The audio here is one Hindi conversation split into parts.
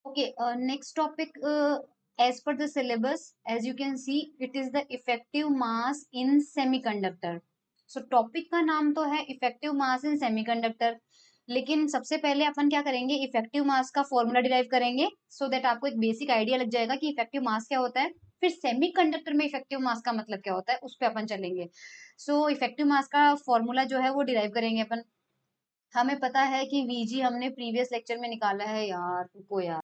Okay, next topic, as per the syllabus, as you can see, it is the effective mass in semiconductor. So topic का नाम तो है effective mass in semiconductor, लेकिन सबसे पहले अपन क्या करेंगे, इफेक्टिव मास का फॉर्मूला डिराइव करेंगे, सो दैट आपको एक बेसिक आइडिया लग जाएगा कि इफेक्टिव मास क्या होता है। फिर सेमीकंडक्टर में इफेक्टिव मास का मतलब क्या होता है, उस पर अपन चलेंगे। सो इफेक्टिव मास का फॉर्मूला जो है वो डिराइव करेंगे अपन। हमें पता है कि वीजी हमने प्रीवियस लेक्चर में निकाला है, यार रुको यार।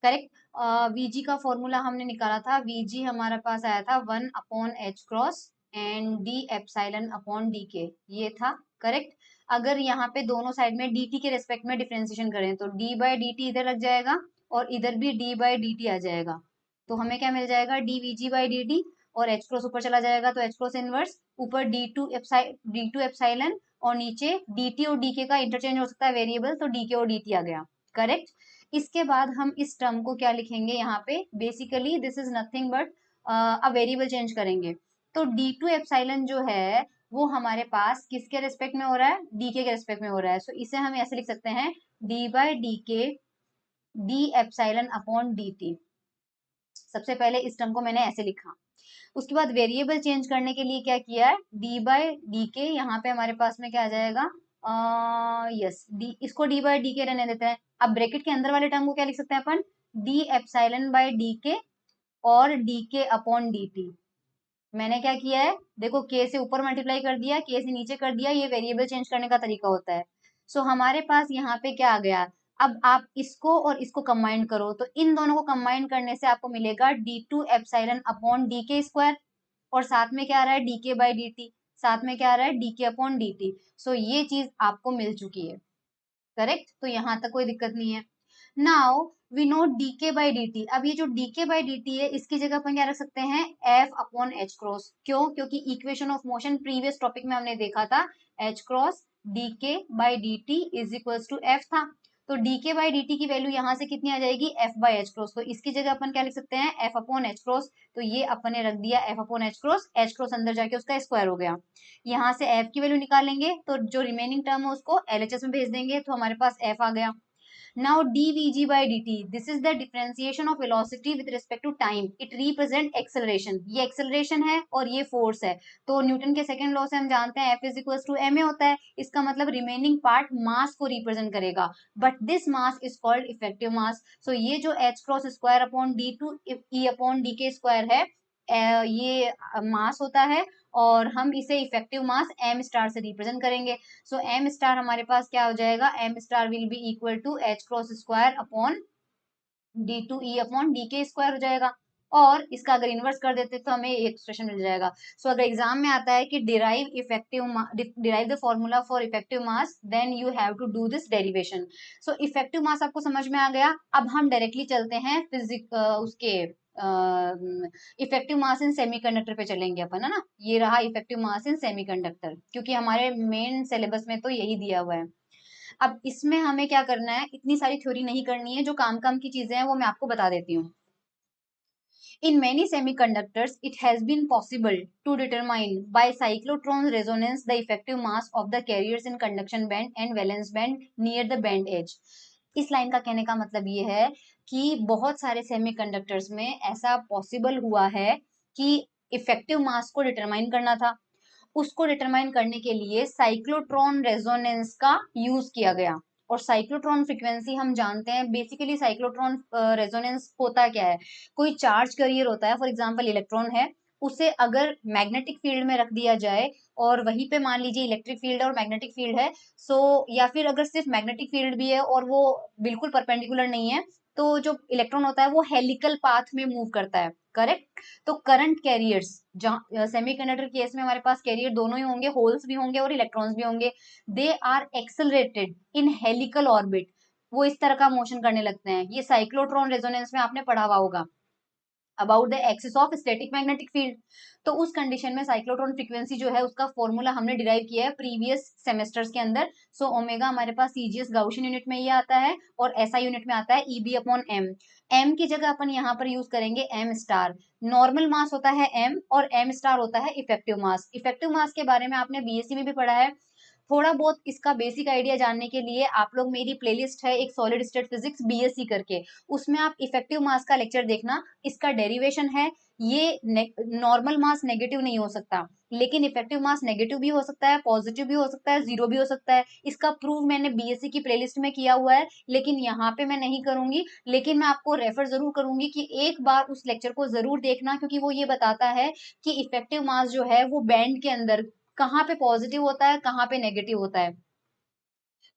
करेक्ट। वीजी का फॉर्मूला हमने निकाला था, वीजी हमारे पास आया था 1/h cross and D epsilon upon D के, ये था। करेक्ट। अगर यहाँ पे दोनों साइड में dt के रेस्पेक्ट में डिफरेंशिएशन करें तो d बाई डी टी इधर लग जाएगा और इधर भी d बाई डी टी आ जाएगा। तो हमें क्या मिल जाएगा, D we ji by d T, और एच क्रॉस ऊपर चला जाएगा तो एच क्रॉस इनवर्स, ऊपर डी टू एप्साइलन, और नीचे डी टी और डी के का इंटरचेंज हो सकता है वेरिएबल, तो डी के और डी टी आ गया। करेक्ट। इसके बाद हम इस टर्म को क्या लिखेंगे यहाँ पे, basically this is nothing but a variable change करेंगे। तो डी टू एप्साइलन जो है वो हमारे पास किसके रेस्पेक्ट में हो रहा है, डी के रेस्पेक्ट में हो रहा है। सो इसे हम ऐसे लिख सकते हैं, डी बाई डी के D epsilon upon D T. सबसे पहले इस टर्म को मैंने ऐसे लिखा। उसके बाद वेरिएबल चेंज करने के लिए क्या किया है, डी बाई डी के, यहाँ पे हमारे पास में क्या आ जाएगा, यस डी, इसको डी बाई डी के रहने देते हैं। अब ब्रैकेट के अंदर वाले टर्म को क्या लिख सकते हैं अपन, डी एप्साइलन बाई डी के और डी के अपॉन डी टी। मैंने क्या किया है, देखो के से ऊपर मल्टीप्लाई कर दिया, के से नीचे कर दिया, ये वेरिएबल चेंज करने का तरीका होता है। सो हमारे पास यहाँ पे क्या आ गया, अब आप इसको और इसको कंबाइन करो, तो इन दोनों को कंबाइन करने से आपको मिलेगा d two epsilon upon D के स्क्वायर, और साथ में क्या आ रहा है, D k by d T, साथ में क्या आ रहा है, डी के अपॉन डी टी। सो ये चीज आपको मिल चुकी है। करेक्ट। तो यहां तक कोई दिक्कत नहीं है। Now we know D k by d T. अब ये जो D k by d T है, इसकी जगह अपन क्या रख सकते हैं, एफ अपॉन एच क्रॉस। क्यों, क्योंकि equation of motion previous topic में हमने देखा था, h cross d k by d t is equals to f था। तो d k by d t की वैल्यू यहाँ से कितनी आ जाएगी, एफ बाई एच क्रॉस। तो इसकी जगह अपन क्या लिख सकते हैं, एफ अपॉन एच क्रॉस। तो ये अपन ने रख दिया एफ अपॉन एच क्रॉस अंदर जाके उसका स्क्वायर हो गया। यहाँ से एफ की वैल्यू निकालेंगे तो जो रिमेनिंग टर्म है उसको एलएचएस में भेज देंगे, तो हमारे पास एफ आ गया। Now dvg by dt, this is the differentiation of velocity with respect to time. It represent acceleration. ये acceleration है और ये force है। तो न्यूटन के सेकंड लॉ से हम जानते हैं F is equals to ma होता है। इसका मतलब रिमेनिंग पार्ट मास को रिप्रेजेंट करेगा, but this mass is called effective mass. So ये जो h cross square upon D two ई अपॉन डी के स्क्वायर है, ये मास होता है, और हम इसे इफेक्टिव मास एम स्टार से रिप्रेजेंट करेंगे। सो एम स्टार हमारे पास क्या हो जाएगा, M star will be equal to H cross square upon D two E upon D के स्क्वायर हो जाएगा। और इसका अगर इन्वर्स कर देते तो हमें एक एक्सप्रेशन मिल जाएगा। सो अगर एग्जाम में आता है कि derive the formula for effective mass, then you have to do this derivation. So effective mass आपको समझ में आ गया। अब हम डायरेक्टली चलते हैं उसके इफेक्टिव मास इन सेमीकंडक्टर पे चलेंगे अपन, है ना। ये रहा इफेक्टिव मास इन सेमीकंडक्टर, क्योंकि हमारे मेन सिलेबस में तो यही दिया हुआ है। अब इसमें हमें क्या करना है, इतनी सारी थ्योरी नहीं करनी है, जो काम काम की चीजें हैं वो मैं आपको बता देती हूँ। In many semiconductors, it has been possible to determine by cyclotron resonance the effective mass of the carriers in conduction band and valence band near the band edge. इस लाइन का कहने का मतलब ये है कि बहुत सारे सेमीकंडक्टर्स में ऐसा पॉसिबल हुआ है कि इफेक्टिव मास को डिटरमाइन करना था। उसको डिटरमाइन करने के लिए साइक्लोट्रॉन रेजोनेंस का यूज किया गया। और साइक्लोट्रॉन फ्रीक्वेंसी हम जानते हैं, बेसिकली साइक्लोट्रॉन रेजोनेंस होता क्या है, कोई चार्ज कैरियर होता है, फॉर एग्जांपल इलेक्ट्रॉन है, उसे अगर मैग्नेटिक फील्ड में रख दिया जाए और वहीं पे मान लीजिए इलेक्ट्रिक फील्ड है और मैग्नेटिक फील्ड है, सो या फिर अगर सिर्फ मैग्नेटिक फील्ड भी है और वो बिल्कुल परपेंडिकुलर नहीं है, तो जो इलेक्ट्रॉन होता है वो हेलिकल पाथ में मूव करता है। करेक्ट। तो करंट कैरियर्स, जहां सेमीकंडक्टर केस में हमारे पास कैरियर दोनों ही होंगे, होल्स भी होंगे और इलेक्ट्रॉन्स भी होंगे, they are accelerated in helical orbit. वो इस तरह का मोशन करने लगते हैं। ये साइक्लोट्रॉन रेजोनेंस में आपने पढ़ा हुआ होगा about the axis of static magnetic field. तो उस कंडीशन में साइक्लोट्रॉन फ्रीक्वेंसी जो है उसका फॉर्मूला हमने डिराइव किया है प्रीवियस सेमेस्टर्स के अंदर। सो ओमेगा हमारे पास सीजीएस गाउशियन यूनिट में ये आता है और एसआई यूनिट में आता है ईबी अपॉन एम। एम की जगह अपन यहाँ पर यूज करेंगे एम स्टार। नॉर्मल मास होता है एम और एम स्टार होता है इफेक्टिव मास। इफेक्टिव मास के बारे में आपने बीएससी में भी पढ़ा है, थोड़ा बहुत इसका बेसिक आइडिया जानने के लिए आप लोग, मेरी प्लेलिस्ट है एक सॉलिड स्टेट फिजिक्स बीएससी करके, उसमें आप इफेक्टिव मास का लेक्चर देखना, इसका डेरिवेशन है। ये नॉर्मल मास नेगेटिव नहीं हो सकता, लेकिन इफेक्टिव मास नेगेटिव भी हो सकता है, पॉजिटिव भी हो सकता है, जीरो भी हो सकता है। इसका प्रूव मैंने बीएससी की प्लेलिस्ट में किया हुआ है, लेकिन यहाँ पे मैं नहीं करूंगी। लेकिन मैं आपको रेफर जरूर करूंगी कि एक बार उस लेक्चर को जरूर देखना, क्योंकि वो ये बताता है कि इफेक्टिव मास जो है वो बैंड के अंदर कहाँ पे पॉजिटिव होता है, कहाँ पे नेगेटिव होता है।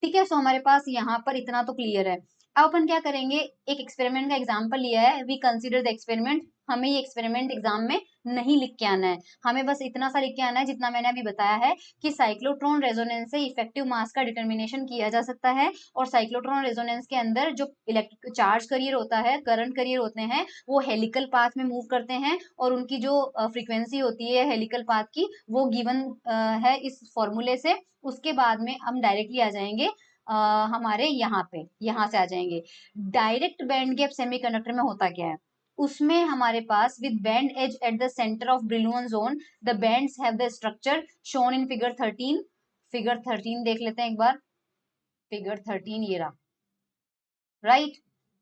ठीक है, सो हमारे पास यहाँ पर इतना तो क्लियर है। अब अपन क्या करेंगे, एक एक्सपेरिमेंट का एग्जांपल लिया है, वी कंसीडर द एक्सपेरिमेंट। हमें ये एक्सपेरिमेंट एग्जाम में नहीं लिख के आना है, हमें बस इतना सा लिख के आना है जितना मैंने अभी बताया है कि साइक्लोट्रॉन रेजोनेंस से इफेक्टिव मास का डिटर्मिनेशन किया जा सकता है। और साइक्लोट्रॉन रेजोनेंस के अंदर जो इलेक्ट्रिक चार्ज करियर होता है, करंट करियर होते हैं, वो हेलिकल पाथ में मूव करते हैं, और उनकी जो फ्रीक्वेंसी होती है हेलिकल पाथ की, वो गिवन है इस फॉर्मूले से। उसके बाद में हम डायरेक्टली आ जाएंगे हमारे यहाँ पे, यहाँ से आ जाएंगे। डायरेक्ट बैंड गैप सेमीकंडक्टर में होता क्या है, उसमें हमारे पास with band edge at the centre of Brillouin zone the bands have the structure shown in figure 13। Figure 13 देख लेते हैं एक बार। फिगर 13 ये रहा, राइट।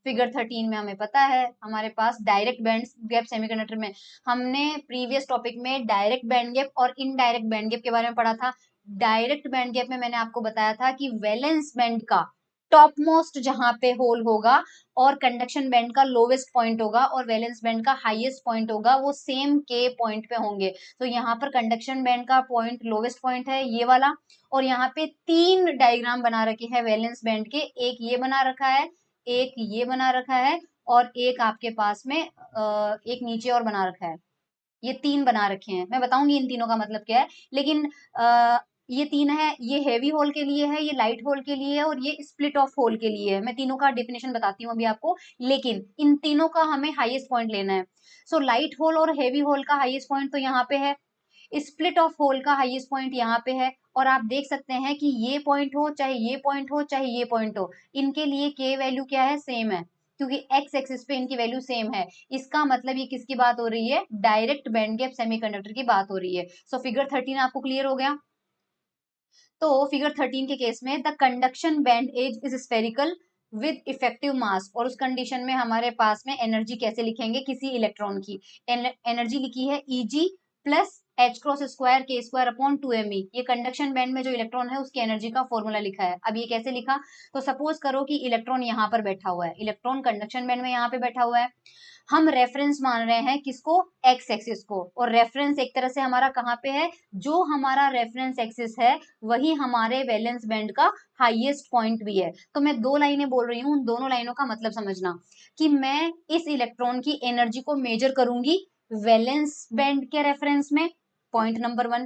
फिगर 13 में हमें पता है हमारे पास डायरेक्ट बैंड गैप सेमीकंडक्टर में, हमने प्रीवियस टॉपिक में डायरेक्ट बैंड गैप और इनडायरेक्ट बैंड गैप के बारे में पढ़ा था। डायरेक्ट बैंड गैप में मैंने आपको बताया था कि वैलेंस बैंड का टॉप मोस्ट जहां पे होल होगा और कंडक्शन बैंड का लोवेस्ट पॉइंट होगा और वैलेंस बैंड का हाईएस्ट पॉइंट होगा, वो सेम के पॉइंट पे होंगे। तो यहाँ पर कंडक्शन बैंड का पॉइंट लोवेस्ट पॉइंट है ये वाला, और यहाँ पे तीन डायग्राम बना रखे हैं वैलेंस बैंड के, एक ये बना रखा है, एक ये बना रखा है, और एक आपके पास में एक नीचे और बना रखा है। ये तीन बना रखे हैं, मैं बताऊंगी इन तीनों का मतलब क्या है। लेकिन ये तीन है, ये हेवी होल के लिए है, ये लाइट होल के लिए है, और ये स्प्लिट ऑफ होल के लिए है। मैं तीनों का डेफिनेशन बताती हूँ अभी आपको, लेकिन इन तीनों का हमें हाईएस्ट पॉइंट लेना है। सो लाइट होल और हेवी होल का हाईएस्ट पॉइंट तो यहाँ पे है, स्प्लिट ऑफ होल का हाईएस्ट पॉइंट यहाँ पे है। और आप देख सकते हैं कि ये पॉइंट हो चाहे ये पॉइंट हो चाहे ये पॉइंट हो, इनके लिए के वैल्यू क्या है, सेम है, क्योंकि एक्स एक्सिस पे इनकी वैल्यू सेम है। इसका मतलब ये किसकी बात हो रही है, डायरेक्ट बैंड गैप सेमीकंडक्टर की बात हो रही है। सो फिगर 13 आपको क्लियर हो गया। तो फिगर 13 के केस में the conduction band edge is spherical with effective mass, और उस कंडीशन में हमारे पास में एनर्जी कैसे लिखेंगे किसी इलेक्ट्रॉन की, एनर्जी लिखी है Eg plus H cross square के स्क्वायर अपॉन 2me। ये कंडक्शन बैंड में जो इलेक्ट्रॉन है उसकी एनर्जी का फॉर्मूला लिखा है। अब ये कैसे लिखा, तो सपोज करो कि इलेक्ट्रॉन यहाँ पर बैठा हुआ है, इलेक्ट्रॉन कंडक्शन बैंड में यहाँ पे बैठा हुआ है, हम रेफरेंस मान रहे हैं किसको, एक्स एक्सिस को, और रेफरेंस एक तरह से हमारा कहाँ पे है, जो हमारा रेफरेंस एक्सिस है वही हमारे वैलेंस बैंड का हाईएस्ट पॉइंट भी है। तो मैं दो लाइनें बोल रही हूँ, उन दोनों लाइनों का मतलब समझना कि मैं इस इलेक्ट्रॉन की एनर्जी को मेजर करूंगी वैलेंस बैंड के रेफरेंस में, पॉइंट नंबर 1,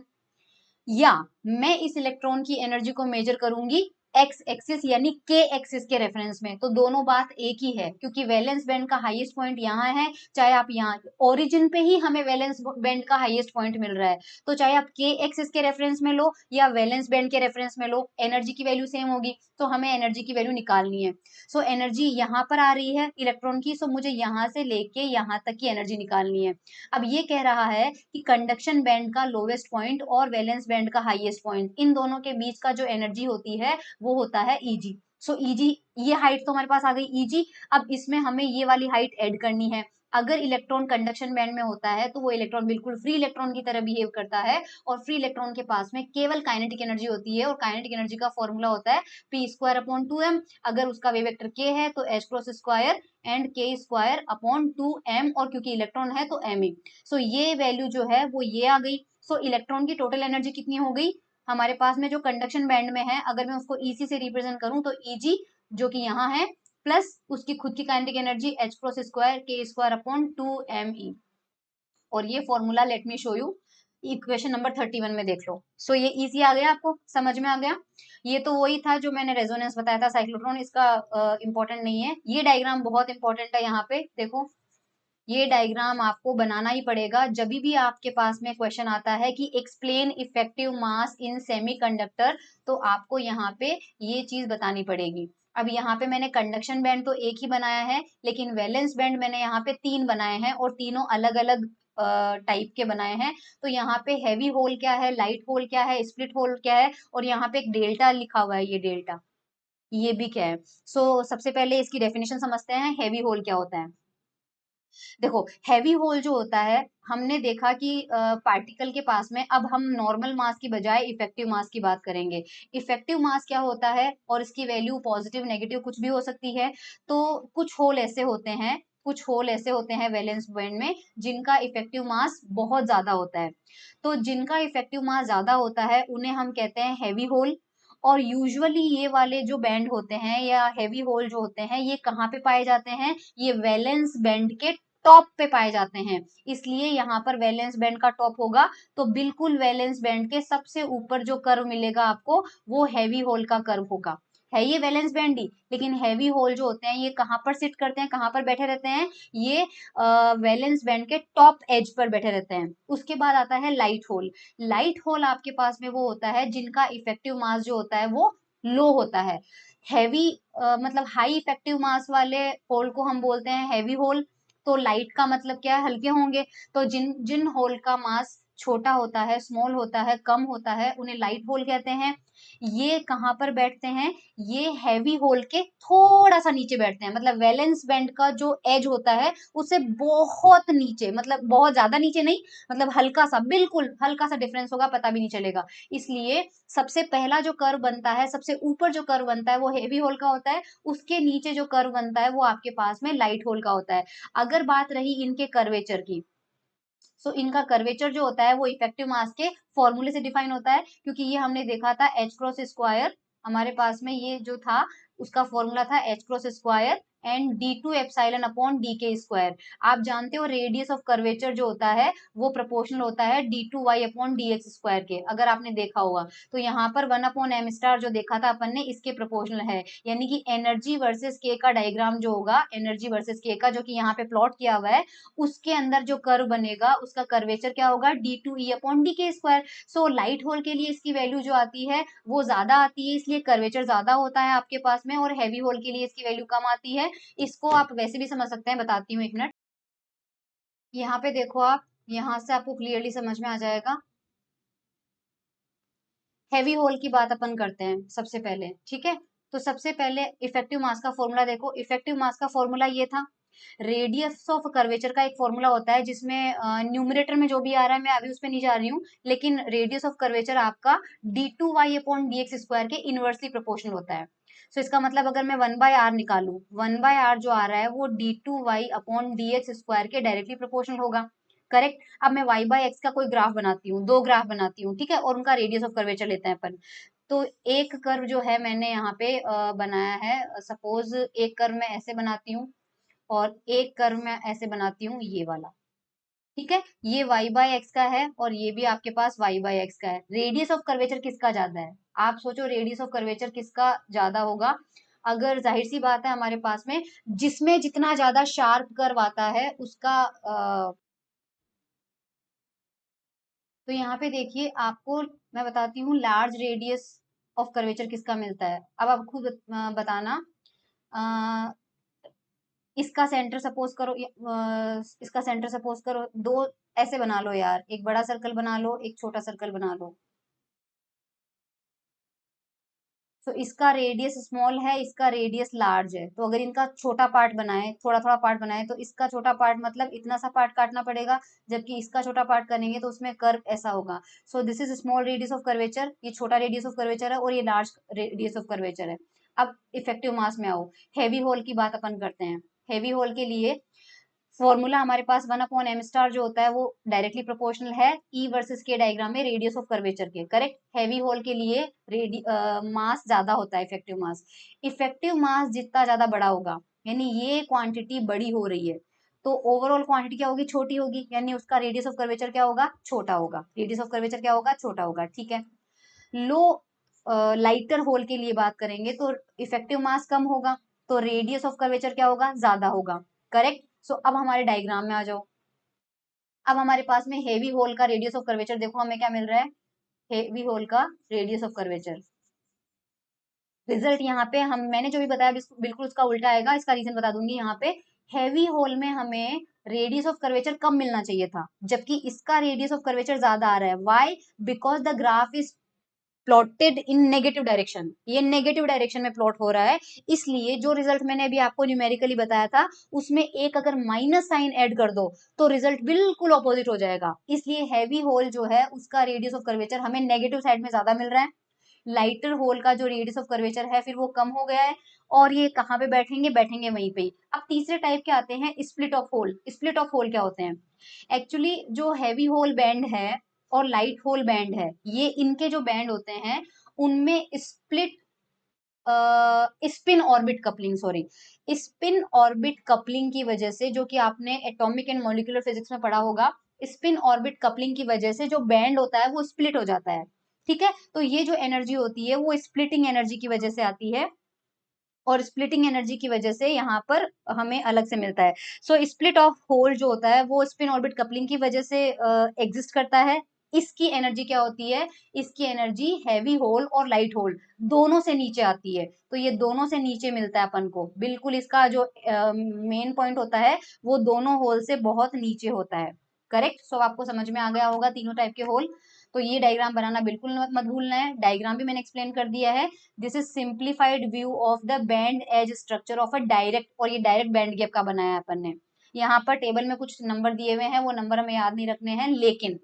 या मैं इस इलेक्ट्रॉन की एनर्जी को मेजर करूंगी एक्स एक्सिस यानी के एक्सिस के रेफरेंस में। तो दोनों बात एक ही है, क्योंकि वैलेंस बैंड का हाईएस्ट पॉइंट यहाँ है, चाहे आप यहाँ ओरिजिन पे ही हमें वैलेंस बैंड का हाईएस्ट पॉइंट मिल रहा है, तो चाहे आप के एक्सिस के रेफरेंस में लो या वैलेंस बैंड के रेफरेंस में लो, एनर्जी की वैल्यू सेम होगी। तो हमें एनर्जी की वैल्यू निकालनी है। सो एनर्जी यहाँ पर आ रही है इलेक्ट्रॉन की, सो मुझे यहाँ से लेके यहाँ तक की एनर्जी निकालनी है। अब ये कह रहा है कि कंडक्शन बैंड का लोवेस्ट पॉइंट और वैलेंस बैंड का हाईएस्ट पॉइंट, इन दोनों के बीच का जो एनर्जी होती है वो होता है Eg। सो Eg, ये हाइट तो हमारे पास आ गई Eg। अब इसमें हमें ये वाली हाइट ऐड करनी है। अगर इलेक्ट्रॉन कंडक्शन बैंड में होता है तो वो इलेक्ट्रॉन बिल्कुल फ्री इलेक्ट्रॉन की तरह बिहेव करता है, और फ्री इलेक्ट्रॉन के पास में केवल काइनेटिक एनर्जी होती है, और काइनेटिक एनर्जी का फॉर्मूला होता है पी स्क्वायर अपॉन 2m। अगर उसका वेव वेक्टर k है तो h क्रॉस स्क्वायर एंड के स्क्वायर अपॉन 2m, और क्योंकि इलेक्ट्रॉन है तो m। सो ये वैल्यू जो है वो ये आ गई। सो इलेक्ट्रॉन की टोटल एनर्जी कितनी हो गई हमारे पास में, जो कंडक्शन बैंड में है, अगर मैं उसको EC से रिप्रेजेंट करूं तो Eg जो कि यहाँ है, प्लस उसकी खुद की kinetic energy h cross square के स्क्वायर अपॉन 2me। और ये formula let me show you equation number 31 में देख लो। सो ये इजी आ गया, आपको समझ में आ गया। ये तो वही था जो मैंने रेजोनेंस बताया था साइक्लोट्रॉन, इसका इंपॉर्टेंट नहीं है। ये डायग्राम बहुत इंपॉर्टेंट है, यहाँ पे देखो ये डायग्राम आपको बनाना ही पड़ेगा जब भी आपके पास में क्वेश्चन आता है कि एक्सप्लेन इफेक्टिव मास इन सेमीकंडक्टर, तो आपको यहाँ पे ये चीज बतानी पड़ेगी। अब यहाँ पे मैंने कंडक्शन बैंड तो एक ही बनाया है, लेकिन वैलेंस बैंड मैंने यहाँ पे तीन बनाए हैं, और तीनों अलग अलग टाइप के बनाए हैं। तो यहाँ पे हैवी होल क्या है, लाइट होल क्या है, स्प्लिट होल क्या है, और यहाँ पे एक डेल्टा लिखा हुआ है, ये डेल्टा, ये भी क्या है। सबसे पहले इसकी डेफिनेशन समझते हैं, हैवी होल क्या होता है। देखो, हैवी होल जो होता है, हमने देखा कि पार्टिकल के पास में, अब हम नॉर्मल मास की बजाय इफेक्टिव मास की बात करेंगे। इफेक्टिव मास क्या होता है, और इसकी वैल्यू पॉजिटिव नेगेटिव कुछ भी हो सकती है। तो कुछ होल ऐसे होते हैं वैलेंस बैंड में, जिनका इफेक्टिव मास बहुत ज्यादा होता है। तो जिनका इफेक्टिव मास ज्यादा होता है उन्हें हम कहते हैं हैवी होल। और यूजुअली ये वाले जो बैंड होते हैं या हैवी होल जो होते हैं, ये कहाँ पे पाए जाते हैं, ये वैलेंस बैंड के टॉप पे पाए जाते हैं। इसलिए यहाँ पर वैलेंस बैंड का टॉप होगा। तो बिल्कुल वैलेंस बैंड के सबसे ऊपर जो कर्व मिलेगा आपको, वो हैवी होल का कर्व होगा। है ये वैलेंस बैंड ही, लेकिन हैवी होल जो होते हैं ये कहाँ पर सिट करते हैं, कहाँ पर बैठे रहते हैं, ये वैलेंस बैंड के टॉप एज पर बैठे रहते हैं। उसके बाद आता है लाइट होल। लाइट होल आपके पास में वो होता है जिनका इफेक्टिव मास जो होता है वो लो होता है। हैवी मतलब हाई इफेक्टिव मास वाले होल को हम बोलते हैं हैवी होल। तो लाइट का मतलब क्या है, हल्के होंगे। तो जिन जिन होल का मास छोटा होता है, स्मॉल होता है, कम होता है, उन्हें लाइट होल कहते हैं। ये कहाँ पर बैठते हैं, ये हैवी होल के थोड़ा सा नीचे बैठते हैं। मतलब वैलेंस बैंड का जो एज होता है उससे बहुत नीचे, मतलब बहुत ज्यादा नीचे नहीं, मतलब हल्का सा, बिल्कुल हल्का सा डिफरेंस होगा, पता भी नहीं चलेगा। इसलिए सबसे पहला जो कर्व बनता है, सबसे ऊपर जो कर्व बनता है वो हैवी होल का होता है। उसके नीचे जो कर्व बनता है वो आपके पास में लाइट होल का होता है। अगर बात रही इनके कर्वेचर की, सो इनका कर्वेचर जो होता है वो इफेक्टिव मास के फॉर्मूले से डिफाइन होता है। क्योंकि ये हमने देखा था एच क्रॉस स्क्वायर, हमारे पास में ये जो था उसका फॉर्मूला था h cross square and d two epsilon upon D के स्क्वायर। आप जानते हो रेडियस ऑफ कर्वेचर जो होता है वो प्रोपोर्शनल होता है d two y upon d x square के, अगर आपने देखा होगा। तो यहाँ पर वन अपॉन एम स्टार जो देखा था अपन ने, इसके प्रोपोर्शनल है। यानी कि एनर्जी वर्सेस के का डायग्राम जो होगा, एनर्जी वर्सेस के का, जो कि यहाँ पे प्लॉट किया हुआ है, उसके अंदर जो कर्व बनेगा उसका कर्वेचर क्या होगा, डी टू ई अपॉन डी के स्क्वायर। सो लाइट होल के लिए इसकी वैल्यू जो आती है वो ज्यादा आती है, इसलिए कर्वेचर ज्यादा होता है आपके पास में। और हैवी होल के लिए इसकी वैल्यू कम आती है। इसको आप वैसे भी समझ सकते हैं, बताती हूँ एक मिनट। यहाँ पे देखो आप, यहाँ से आपको क्लियरली समझ में आ जाएगा। हैवी होल की बात अपन करते हैं सबसे पहले, ठीक है। तो सबसे पहले इफेक्टिव मास का फॉर्मूला देखो। इफेक्टिव मास का फॉर्मूला ये था, रेडियस ऑफ कर्वेचर का एक फॉर्मूला होता है जिसमें न्यूमरेटर में जो भी आ रहा है मैं अभी उस पर नहीं जा रही हूँ, लेकिन रेडियस ऑफ कर्वेचर आपका d two y upon d x square के इनवर्सली प्रोपोर्शनल होता है। सो इसका मतलब अगर मैं वन बाय आर निकालू, वन बाय आर जो आ रहा है वो d two y upon d x square के डायरेक्टली प्रोपोर्शनल होगा। करेक्ट। अब मैं y बाय एक्स का कोई ग्राफ बनाती हूँ, दो ग्राफ बनाती हूँ, ठीक है, और उनका रेडियस ऑफ कर्वेचर लेते हैं अपन। तो एक कर्व जो है मैंने यहाँ पे बनाया है, सपोज एक कर्व मैं ऐसे बनाती हूँ और एक कर्व मैं ऐसे बनाती हूँ, ये वाला, ठीक है। ये y बाय एक्स का है और ये भी आपके पास y बाय एक्स का है। रेडियस ऑफ कर्वेचर किसका ज्यादा है, आप सोचो रेडियस ऑफ कर्वेचर किसका ज्यादा होगा। अगर जाहिर सी बात है हमारे पास में जिसमें जितना ज्यादा शार्प कर्व आता है उसका तो यहाँ पे देखिए आपको मैं बताती हूँ लार्ज रेडियस ऑफ कर्वेचर किसका मिलता है। अब आप खुद बताना। अ, इसका सेंटर सपोज करो, इसका सेंटर सपोज करो, दो ऐसे बना लो यार, एक बड़ा सर्कल बना लो, एक छोटा सर्कल बना लो। तो इसका रेडियस स्मॉल है, इसका रेडियस लार्ज है। तो अगर इनका छोटा पार्ट बनाए, थोड़ा थोड़ा पार्ट बनाए, तो इसका छोटा पार्ट मतलब इतना सा पार्ट काटना पड़ेगा, जबकि इसका छोटा पार्ट करेंगे तो उसमें कर्व ऐसा होगा। So this is small radius of curvature, ये छोटा रेडियस ऑफ कर्वेचर है, और ये लार्ज रेडियस ऑफ कर्वेचर है। अब इफेक्टिव मास में आओ, हैवी होल की बात अपन करते हैं। हैवी होल के लिए फॉर्मूला हमारे पास वन अपॉन एम स्टार जो होता है वो डायरेक्टली प्रोपोर्शनल है ई वर्सेस के डायग्राम में रेडियस ऑफ कर्वेचर के। करेक्ट। हैवी होल के लिए मास ज्यादा होता है, इफेक्टिव मास। इफेक्टिव मास जितना ज्यादा बड़ा होगा, यानी ये क्वांटिटी बड़ी हो रही है, तो ओवरऑल क्वांटिटी क्या होगी, छोटी होगी, यानी उसका रेडियस ऑफ कर्वेचर क्या होगा, छोटा होगा। रेडियस ऑफ कर्वेचर क्या होगा, छोटा होगा, ठीक है। लो लाइटर होल के लिए बात करेंगे तो इफेक्टिव मास कम होगा, तो रेडियस ऑफ कर्वेचर क्या होगा, ज्यादा होगा। करेक्ट। सो अब हमारे डायग्राम में आ जाओ। अब हमारे पास में हेवी होल का रेडियस ऑफ कर्वेचर देखो हमें क्या मिल रहा है, हेवी होल का रेडियस ऑफ कर्वेचर। रिजल्ट यहाँ पे हम मैंने जो भी बताया बिल्कुल उसका उल्टा आएगा। इसका रीजन बता दूंगी यहाँ पे। हैवी होल में हमें रेडियस ऑफ कर्वेचर कम मिलना चाहिए था, जबकि इसका रेडियस ऑफ कर्वेचर ज्यादा आ रहा है। Why? Because the graph is plotted in negative direction, ये नेगेटिव डायरेक्शन में प्लॉट हो रहा है। इसलिए जो रिजल्ट मैंने अभी आपको न्यूमेरिकली बताया था, उसमें एक अगर माइनस साइन ऐड कर दो तो रिजल्ट बिल्कुल ऑपोजिट हो जाएगा। इसलिए हैवी होल जो है उसका रेडियस ऑफ कर्वेचर हमें नेगेटिव साइड में ज्यादा मिल रहा है, लाइटर होल का जो रेडियस ऑफ कर्वेचर है फिर वो कम हो गया है। और ये कहाँ पे बैठेंगे? बैठेंगे वहीं पे। अब तीसरे टाइप के आते हैं split off hole. Split off hole क्या होते हैं? एक्चुअली जो हैवी होल बैंड है और लाइट होल बैंड है, ये इनके जो बैंड होते हैं उनमें split spin orbit coupling, sorry, spin orbit coupling की वजह से, जो कि आपने एटॉमिक एंड मॉलिक्यूलर फिजिक्स में पढ़ा होगा, स्पिन ऑर्बिट कपलिंग की वजह से जो बैंड होता है वो स्प्लिट हो जाता है। ठीक है, तो ये जो एनर्जी होती है वो स्प्लिटिंग एनर्जी की वजह से आती है, और स्प्लिटिंग एनर्जी की वजह से यहाँ पर हमें अलग से मिलता है। सो स्प्लिट ऑफ होल जो होता है वो स्पिन ऑर्बिट कपलिंग की वजह से एग्जिस्ट करता है। इसकी एनर्जी क्या होती है? इसकी एनर्जी हैवी होल और लाइट होल दोनों से नीचे आती है, तो ये दोनों से नीचे मिलता है अपन को। बिल्कुल इसका जो मेन पॉइंट होता है वो दोनों होल से बहुत नीचे होता है। करेक्ट। सो आपको समझ में आ गया होगा तीनों टाइप के होल। तो ये डायग्राम बनाना बिल्कुल मत भूलना है, डायग्राम भी मैंने एक्सप्लेन कर दिया है। This is simplified view of the band edge structure of a direct, और ये डायरेक्ट बैंड गैप का बनाया है अपन ने। यहाँ पर टेबल में कुछ नंबर दिए हुए हैं, वो नंबर हमें याद नहीं रखने हैं, लेकिन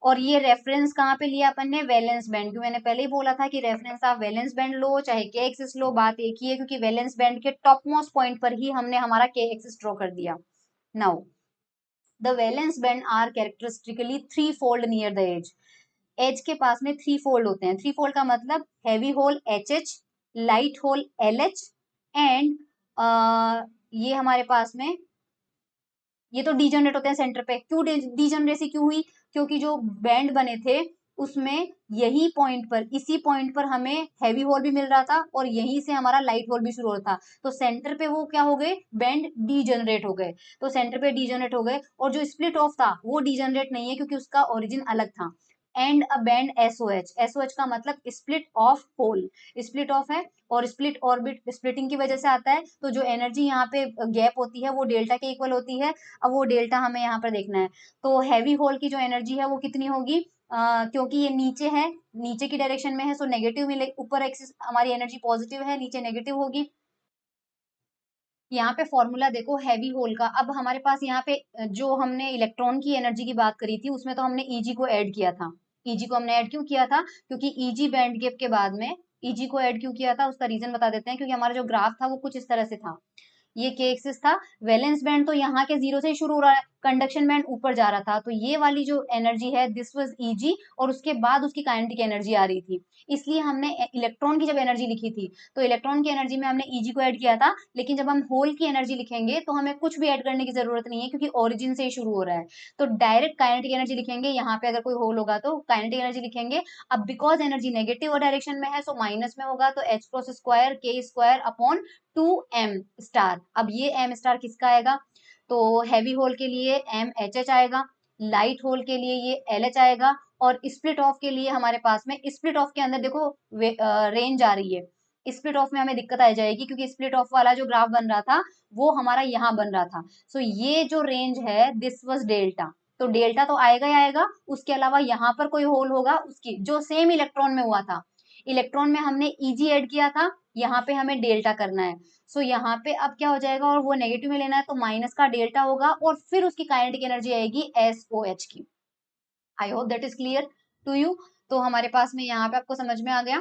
और ये रेफरेंस कहाँ पे लिया अपन ने? Valence band. क्योंकि मैंने पहले ही बोला था कि रेफरेंस आप वैलेंस बैंड लो चाहे के एक्सिस लो, बात एक ही है, क्योंकि वैलेंस बैंड के टॉप मोस्ट पॉइंट पर ही हमने हमारा के एक्सिस ड्रॉ कर दिया। Now the valence band are characteristically three fold near the edge. Edge के पास में थ्री फोल्ड होते हैं। थ्री फोल्ड का मतलब heavy hole h h, light hole l h, and ये हमारे पास में ये तो डीजनरेट होते हैं सेंटर पे। क्यों डीजनरेसी क्यों हुई? क्योंकि जो बैंड बने थे उसमें यही पॉइंट पर, इसी पॉइंट पर हमें हैवी होल भी मिल रहा था और यहीं से हमारा लाइट होल भी शुरू हो रहा था। तो सेंटर पे वो क्या हो गए? बैंड डीजनरेट हो गए। तो सेंटर पे डीजनरेट हो गए, और जो स्प्लिट ऑफ था वो डीजनरेट नहीं है क्योंकि उसका ओरिजिन अलग था। एंड अ बैंड एसओएच, एसओएच का मतलब split off hole, split off है, और स्प्लिट ऑर्बिट स्प्लिटिंग की वजह से आता है। तो जो एनर्जी यहाँ पे गैप होती है वो डेल्टा के इक्वल होती है। अब वो डेल्टा हमें यहाँ पर देखना है। तो हैवी होल की जो एनर्जी है वो कितनी होगी? क्योंकि ये नीचे है, नीचे की डायरेक्शन में है, सो नेगेटिव मिले, ऊपर एक्सिस हमारी एनर्जी पॉजिटिव है, नीचे नेगेटिव होगी। यहाँ पे फॉर्मूला देखो हैवी होल का। अब हमारे पास यहाँ पे जो हमने इलेक्ट्रॉन की एनर्जी की बात करी थी उसमें तो हमने ईजी को ऐड किया था। ईजी को हमने ऐड क्यों किया था? क्योंकि ईजी बैंड गैप के बाद में ईजी को ऐड क्यों किया था उसका रीजन बता देते हैं। क्योंकि हमारा जो ग्राफ था वो कुछ इस तरह से था, ये के एक्सिस था, वैलेंस बैंड तो यहाँ के जीरो से ही शुरू हो रहा है, कंडक्शन बैंड ऊपर जा रहा था, तो ये वाली जो एनर्जी है दिस वाज ईजी, और उसके बाद उसकी काइनेटिक एनर्जी आ रही थी। इसलिए हमने इलेक्ट्रॉन की जब एनर्जी लिखी थी तो इलेक्ट्रॉन की एनर्जी में हमने ईजी को ऐड किया था, लेकिन जब हम होल की एनर्जी लिखेंगे तो हमें कुछ भी ऐड करने की जरूरत नहीं है क्योंकि ओरिजिन से ही शुरू हो रहा है। तो डायरेक्ट काइनेटिक एनर्जी लिखेंगे, यहाँ पे अगर कोई होल होगा तो काइनेटिक एनर्जी लिखेंगे। अब बिकॉज एनर्जी नेगेटिव डायरेक्शन में है सो माइनस में होगा, तो एच क्रॉस स्क्वायर के स्क्वायर अपॉन 2m स्टार। अब ये m स्टार किसका आएगा? तो हैवी होल के लिए m एच एच आएगा, लाइट होल के लिए ये एल एच आएगा, और स्प्लिट ऑफ के लिए हमारे पास में, स्प्लिट ऑफ के अंदर देखो रेंज आ रही है, स्प्लिट ऑफ में हमें दिक्कत आ जाएगी क्योंकि स्प्लिट ऑफ वाला जो ग्राफ बन रहा था वो हमारा यहाँ बन रहा था। सो ये जो रेंज है दिस वाज डेल्टा, तो डेल्टा तो आएगा ही आएगा, उसके अलावा यहाँ पर कोई होल होगा उसकी जो सेम इलेक्ट्रॉन में हुआ था। इलेक्ट्रॉन में हमने ईजी ऐड किया था, यहाँ पे हमें डेल्टा करना है। सो यहाँ पे अब क्या हो जाएगा, और वो नेगेटिव में लेना है तो माइनस का डेल्टा होगा, और फिर उसकी काइनेटिक एनर्जी आएगी SOH की। I hope that is clear to you. तो हमारे पास में यहाँ पे आपको समझ में आ गया।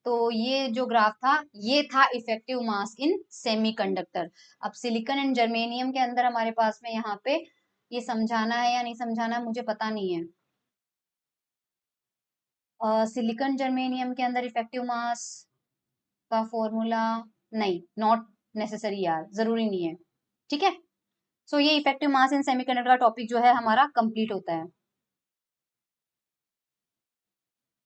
तो ये जो ग्राफ था ये था इफेक्टिव मास इन सेमीकंडक्टर। अब सिलिकॉन एंड जर्मेनियम के अंदर हमारे पास में यहाँ पे ये समझाना है या नहीं समझाना है मुझे पता नहीं है। सिलिकॉन जर्मेनियम के अंदर इफेक्टिव मास का फॉर्मूला नहीं, नॉट नेसेसरी यार, जरूरी नहीं है। ठीक है। सो ये इफेक्टिव मास इन सेमीकंडक्टर का टॉपिक जो है हमारा कंप्लीट होता है।